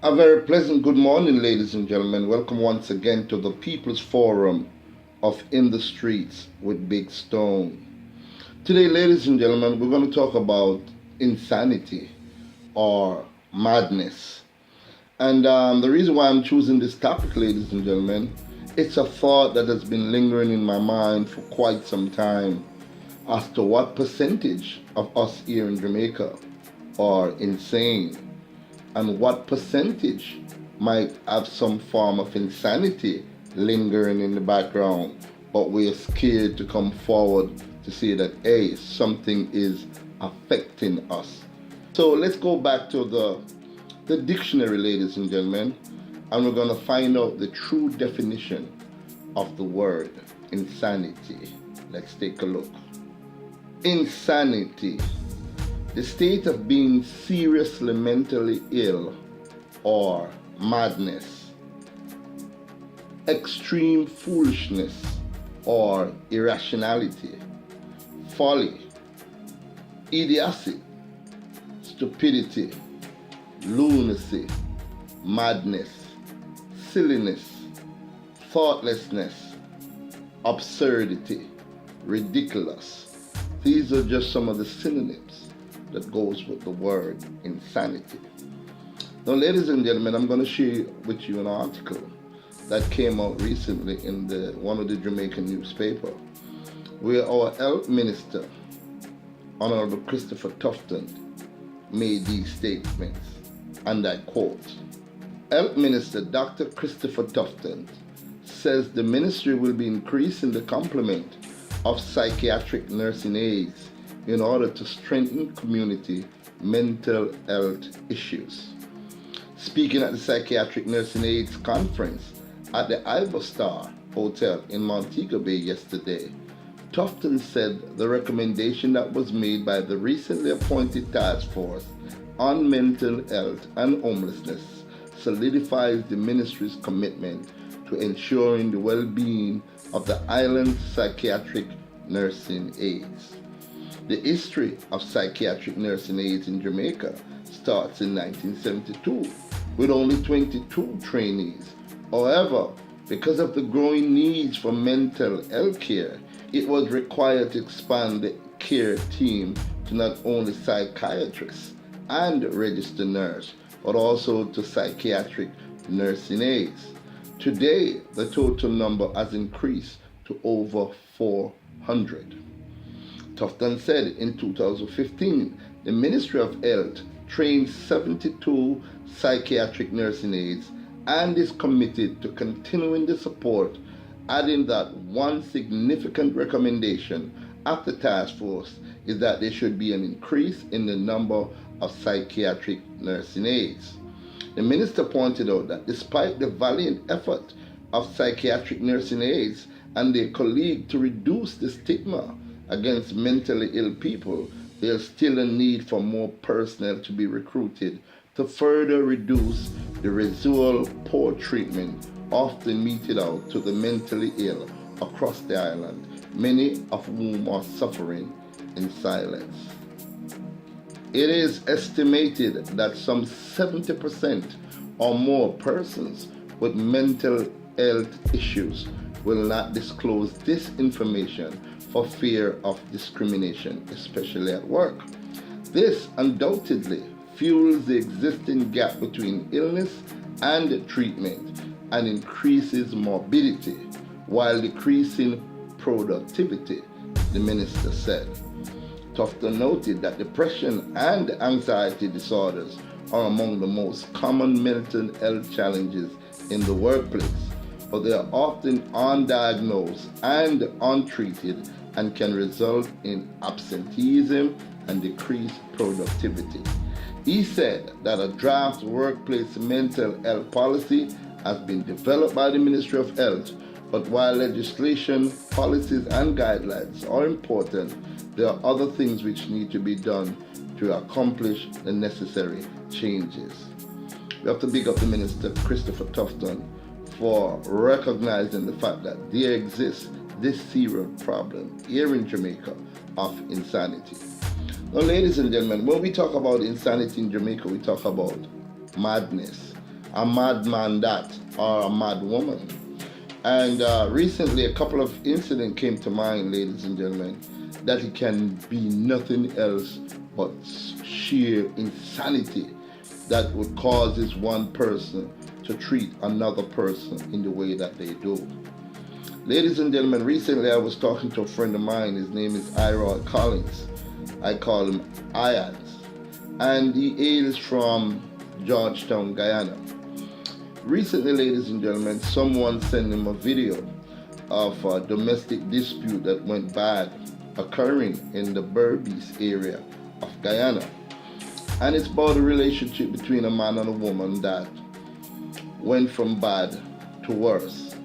A very pleasant good morning, ladies and gentlemen. Welcome once again to the People's Forum of In the Streets with Big Stone. Today, ladies and gentlemen, we're going to talk about insanity or madness. And the reason why I'm choosing this topic, ladies and gentlemen, it's a thought that has been lingering in my mind for quite some time as to what percentage of us here in Jamaica are insane and what percentage might have some form of insanity lingering in the background, but we're scared to come forward to say that, hey, something is affecting us. So let's go back to the dictionary, ladies and gentlemen, and we're going to find out the true definition of the word insanity. Let's take a look. Insanity, the state of being seriously mentally ill or madness, extreme foolishness or irrationality, folly, idiocy, stupidity, lunacy, madness, silliness, thoughtlessness, absurdity, ridiculous. These are just some of the synonyms that goes with the word insanity. Now, ladies and gentlemen, I'm going to share with you an article that came out recently in one of the Jamaican newspaper, where our health minister, Honorable Christopher Tufton, made these statements, and I quote, Health Minister Dr. Christopher Tufton says the ministry will be increasing the complement of psychiatric nursing aides in order to strengthen community mental health issues. Speaking at the Psychiatric Nursing Aides Conference at the Iverstar Hotel in Montego Bay yesterday, Tufton said the recommendation that was made by the recently appointed task force on mental health and homelessness solidifies the ministry's commitment to ensuring the well-being of the island's psychiatric nursing aides. The history of psychiatric nursing aides in Jamaica starts in 1972 with only 22 trainees. However, because of the growing needs for mental health care, it was required to expand the care team to not only psychiatrists and registered nurse, but also to psychiatric nursing aides. Today, the total number has increased to over 400. Tufton said in 2015, the Ministry of Health trained 72 psychiatric nursing aides and is committed to continuing the support, adding that one significant recommendation of the task force is that there should be an increase in the number of psychiatric nursing aides. The minister pointed out that despite the valiant effort of psychiatric nursing aides and their colleagues to reduce the stigma against mentally ill people, there's still a need for more personnel to be recruited to further reduce the residual poor treatment often meted out to the mentally ill across the island, many of whom are suffering in silence. It is estimated that some 70% or more persons with mental health issues will not disclose this information for fear of discrimination, especially at work. This undoubtedly fuels the existing gap between illness and treatment and increases morbidity while decreasing productivity, the minister said. Tufton noted that depression and anxiety disorders are among the most common mental health challenges in the workplace, but they are often undiagnosed and untreated and can result in absenteeism and decreased productivity. He said that a draft workplace mental health policy has been developed by the Ministry of Health, but while legislation, policies, and guidelines are important, there are other things which need to be done to accomplish the necessary changes. We have to big up the Minister, Christopher Tufton, for recognizing the fact that there exists this serious problem here in Jamaica of insanity. Now, ladies and gentlemen, when we talk about insanity in Jamaica, we talk about madness. a madman that or a mad woman. And recently, a couple of incidents came to mind, ladies and gentlemen, that it can be nothing else but sheer insanity that would cause this one person to treat another person in the way that they do. Ladies and gentlemen, recently I was talking to a friend of mine. His name is Ira Collins. I call him Ians. And he hails from Georgetown, Guyana. Recently, ladies and gentlemen, someone sent him a video of a domestic dispute that went bad occurring in the Berbice area of Guyana. And it's about a relationship between a man and a woman that went from bad to worse.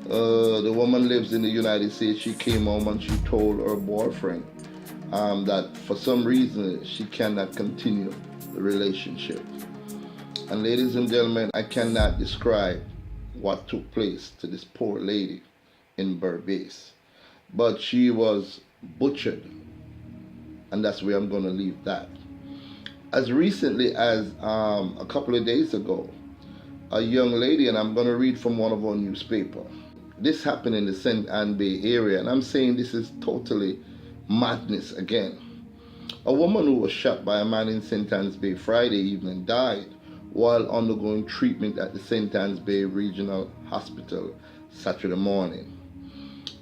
The woman lives in the United States. She came home and she told her boyfriend that for some reason she cannot continue the relationship. And ladies and gentlemen, I cannot describe what took place to this poor lady in Berbice. But she was butchered. And that's where I'm going to leave that. As recently as a couple of days ago, a young lady, and I'm going to read from one of our newspapers. This happened in the St. Ann Bay area, and I'm saying this is totally madness again. A woman who was shot by a man in St. Anne's Bay Friday evening died while undergoing treatment at the St. Anne's Bay Regional Hospital Saturday morning.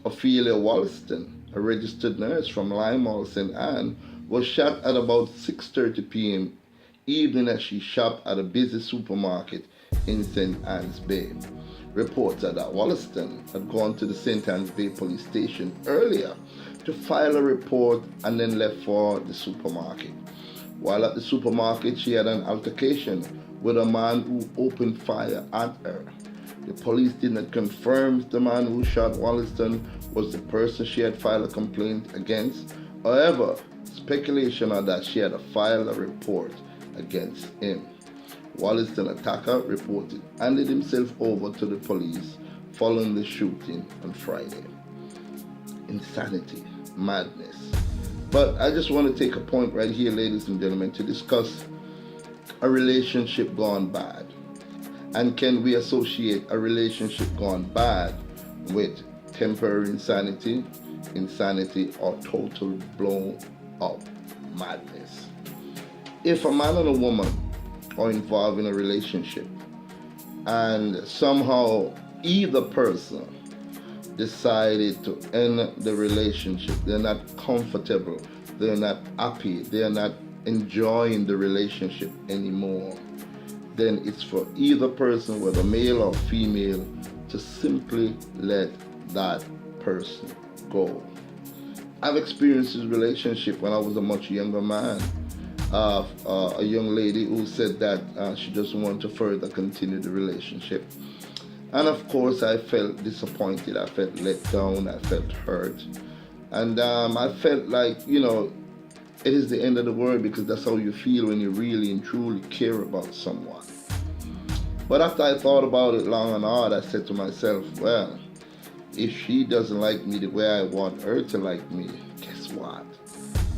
Ophelia Wollaston, a registered nurse from Limehall, St. Anne, was shot at about 6:30 p.m. evening as she shopped at a busy supermarket in St. Anne's Bay. Reports are that Wollaston had gone to the St. Anne's Bay police station earlier to file a report and then left for the supermarket. While at the supermarket, she had an altercation with a man who opened fire at her. The police did not confirm if the man who shot Wollaston was the person she had filed a complaint against. However, speculation are that she had filed a report against him. Wollaston attacker reported handed himself over to the police following the shooting on Friday. Insanity, madness. But I just want to take a point right here, ladies and gentlemen, to discuss a relationship gone bad. And can we associate a relationship gone bad with temporary insanity, or total blown up madness? If a man and a woman are involved in a relationship and somehow either person decided to end the relationship, they're not comfortable, they're not happy, they're not enjoying the relationship anymore, then it's for either person, whether male or female, to simply let that person go. I've experienced this relationship when I was a much younger man. A young lady who said that she doesn't want to further continue the relationship. And of course, I felt disappointed, I felt let down, I felt hurt. And I felt like, it is the end of the world, because that's how you feel when you really and truly care about someone. But after I thought about it long and hard, I said to myself, well, if she doesn't like me the way I want her to like me, guess what?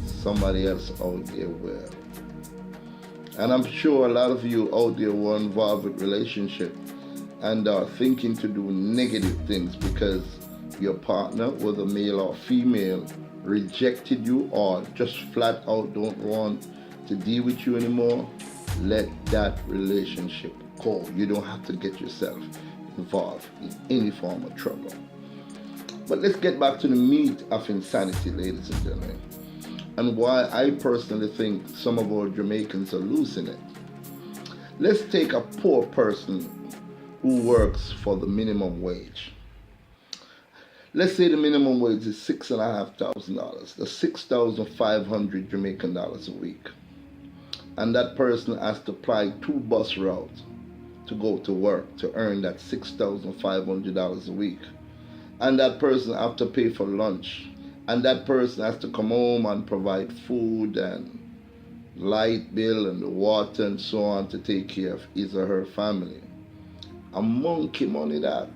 Somebody else out there will. And I'm sure a lot of you out there were involved with relationship and are thinking to do negative things because your partner, whether male or female, rejected you or just flat out don't want to deal with you anymore. Let that relationship go. You don't have to get yourself involved in any form of trouble. But let's get back to the meat of insanity, ladies and gentlemen, and why I personally think some of our Jamaicans are losing it. Let's take a poor person who works for the minimum wage. Let's say the minimum wage is $6,500. That's 6,500 Jamaican dollars a week. And that person has to apply 2 bus routes to go to work to earn that $6,500 a week. And that person has to pay for lunch. And that person has to come home and provide food and light bill and the water and so on to take care of his or her family. A monkey money that.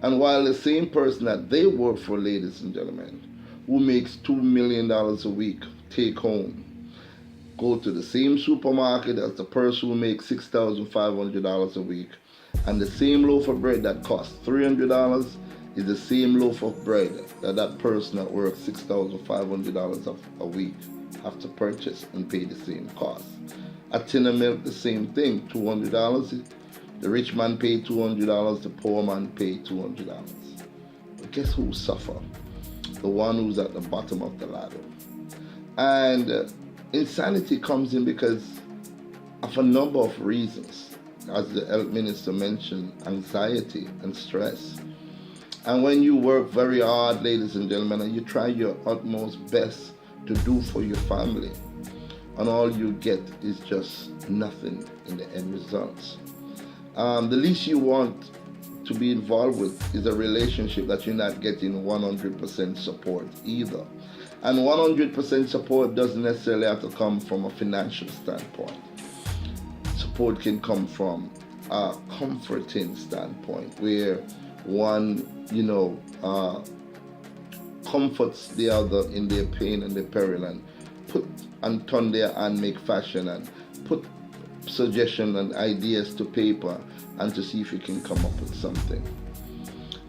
And while the same person that they work for, ladies and gentlemen, who makes $2 million a week take home, go to the same supermarket as the person who makes $6,500 a week, and the same loaf of bread that costs $300 is the same loaf of bread that that person that works $6,500 a week have to purchase and pay the same cost. A tin of milk, the same thing, $200. The rich man paid $200, the poor man paid $200. But guess who suffer? The one who's at the bottom of the ladder. And insanity comes in because of a number of reasons. As the health minister mentioned, anxiety and stress. And when you work very hard, ladies and gentlemen, and you try your utmost best to do for your family, and all you get is just nothing in the end results. The least you want to be involved with is a relationship that you're not getting 100% support either. And 100% support doesn't necessarily have to come from a financial standpoint. Support can come from a comforting standpoint where one, comforts the other in their pain and their peril and put and turn their hand, make fashion and put suggestions and ideas to paper and to see if you can come up with something.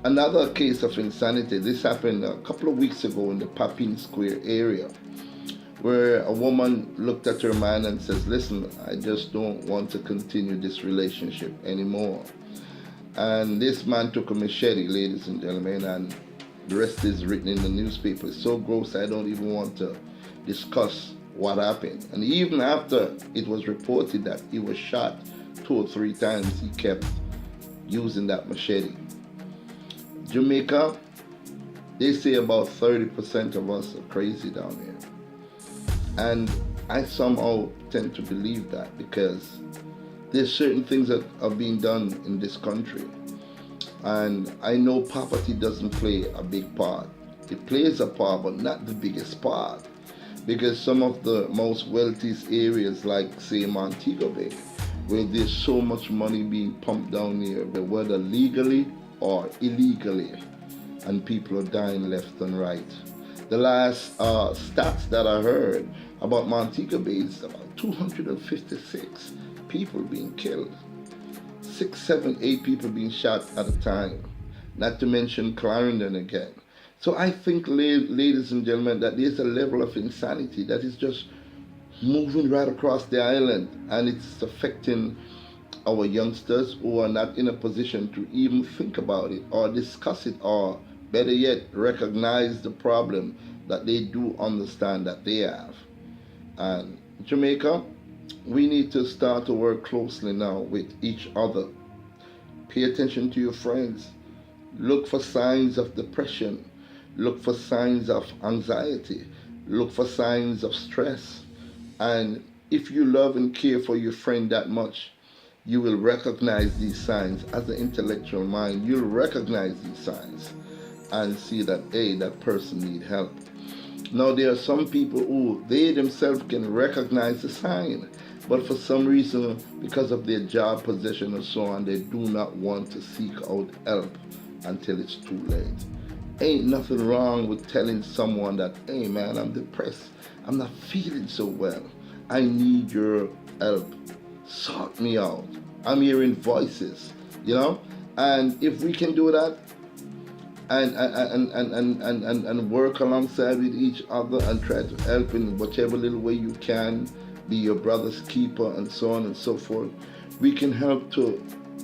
Another case of insanity, this happened a couple of weeks ago in the Papine Square area, where a woman looked at her man and says, listen, I just don't want to continue this relationship anymore. And this man took a machete, ladies and gentlemen, and the rest is written in the newspaper. It's so gross I don't even want to discuss what happened. And even after it was reported that he was shot 2 or 3 times, he kept using that machete. Jamaica, they say about 30% of us are crazy down here. And I somehow tend to believe that because there's certain things that are being done in this country. And I know poverty doesn't play a big part. It plays a part, but not the biggest part. Because some of the most wealthiest areas, like say Montego Bay, where there's so much money being pumped down here, whether legally or illegally, and people are dying left and right. The last stats that I heard about Montego Bay is about 256 people being killed. 6, 7, 8 people being shot at a time. Not to mention Clarendon again. So I think, ladies and gentlemen, that there's a level of insanity that is just moving right across the island, and it's affecting our youngsters who are not in a position to even think about it or discuss it, or better yet, recognize the problem that they do understand that they have. And Jamaica, we need to start to work closely now with each other. Pay attention to your friends. Look for signs of depression. Look for signs of anxiety. Look for signs of stress. And if you love and care for your friend that much, you will recognize these signs. As an intellectual mind, you'll recognize these signs and see that, hey, that person needs help. Now, there are some people who they themselves can recognize the sign, but for some reason, because of their job position and so on, they do not want to seek out help until it's too late. Ain't nothing wrong with telling someone that, hey man, I'm depressed. I'm not feeling so well. I need your help. Sort me out. I'm hearing voices, And if we can do that and work alongside with each other and try to help in whichever little way you can, be your brother's keeper and so on and so forth, we can help to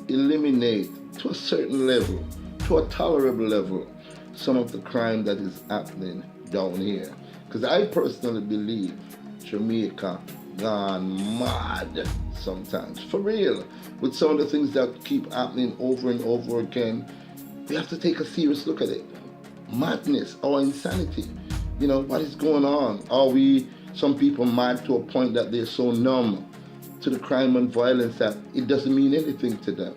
eliminate to a certain level, to a tolerable level, some of the crime that is happening down here. Because I personally believe Jamaica gone mad sometimes, for real, with some of the things that keep happening over and over again. We have to take a serious look at it. Madness or insanity. What is going on? Are we, some people, mad to a point that they're so numb to the crime and violence that it doesn't mean anything to them?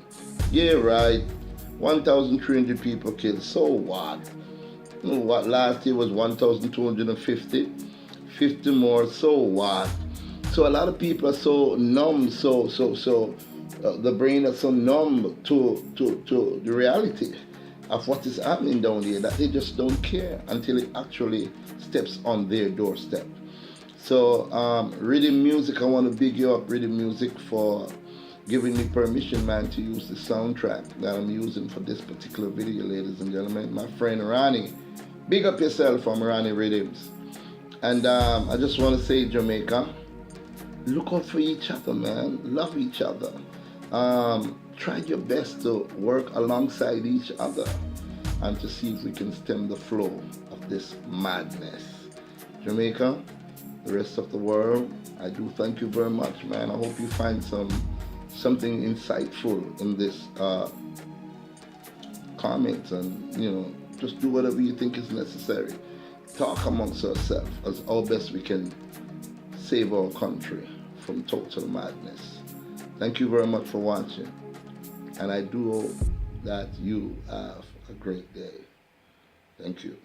Yeah, right. 1,300 people killed. So what? What last year was 1,250? 50 more. So what? So a lot of people are so numb, the brain is so numb to the reality of what is happening down there that they just don't care until it actually steps on their doorstep. So, Rhythm Music, I want to big you up, Rhythm Music, for giving me permission, man, to use the soundtrack that I'm using for this particular video, ladies and gentlemen. My friend Ronnie, big up yourself from Ronnie Rhythms. And I just want to say, Jamaica, look out for each other, man. Love each other. Try your best to work alongside each other and to see if we can stem the flow of this madness. Jamaica, the rest of the world, I do thank you very much, man. I hope you find something insightful in this comment, and just do whatever you think is necessary. Talk amongst ourselves as how best we can save our country from total madness. Thank you very much for watching, and I do hope that you have a great day. Thank you.